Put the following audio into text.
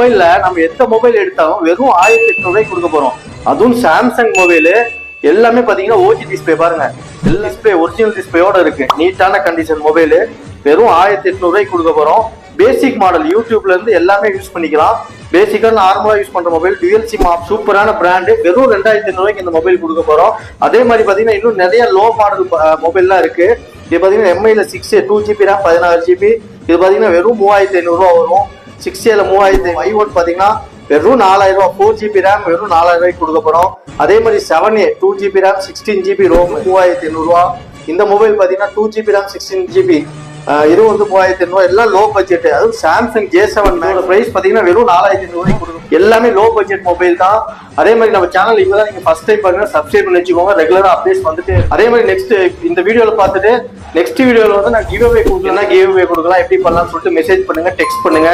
மொபைல்ல நம்ம எந்த மொபைல் எடுத்தாலும் வெறும் 1800 ரூபாய்க்கு கொடுக்க போறோம். அதுவும் சாம்சங் மொபைலு எல்லாமே பாத்தீங்கன்னா ஓஜி டிஸ்பிளே பாருங்க, எல்லா டிஸ்பிளே ஒரிஜினல் டிஸ்பிளேயோட இருக்கு. நீட்டான கண்டிஷன் மொபைலு வெறும் 1800 ரூபாய்க்கு கொடுக்க போறோம். பேசிக் மாடல் யூடியூப்ல இருந்து எல்லாமே யூஸ் பண்ணிக்கலாம். பேசிக்கா நார்மலா யூஸ் பண்ற மொபைல் டுவெல் சிம் சூப்பரான பிராண்டு. வெறும் 2500 ரூபாய்க்கு இந்த மொபைல் கொடுக்க போறோம். அதே மாதிரி பாத்தீங்கன்னா இன்னும் நிறைய லோ மாடல் மொபைல்லாம் இருக்கு. இது பாத்தீங்கன்னா எம்ஐல 6A 2GB RAM 16GB. இது பாத்தீங்கன்னா வெறும் 3500 ரூபா வரும். 6Aல 3000. i1 பாத்தீங்கன்னா வெறும் 4000 ரூபா. 4GB RAM வெறும் 4000 ரூபாய்க்கு கொடுக்க போறோம். அதே மாதிரி 7A 2GB RAM 16GB ROM 3500 ரூபா. இந்த மொபைல் பாத்தீங்கன்னா 2GB RAM 16GB இது வந்து 3500 ரூபாய். எல்லாம் லோ பட்ஜெட். அதுவும் சாம்சங் J7 பிரைஸ் பாத்தீங்கன்னா வெறும் 4500 ரூபாய்க்கு கொடுக்கும். எல்லாமே லோ பட்ஜெட் மொபைல் தான். அதே மாதிரி நம்ம சேனல் இப்பதான் நீங்க ஃபர்ஸ்ட் டைம் பாருங்க, சப்ஸ்கிரைப் பண்ணி வச்சுக்கோங்க. ரெகுலரா அப்டேட்ஸ் வந்துட்டு. அதே மாதிரி நெக்ஸ்ட் இந்த வீடியோல பார்த்துட்டு நெக்ஸ்ட் வீடியோல வந்து நான் கிவ் அவே கொடுக்கலாம், எப்படி பண்ணலாம்னு சொல்லிட்டு மெசேஜ் பண்ணுங்க, டெக்ஸ்ட் பண்ணுங்க.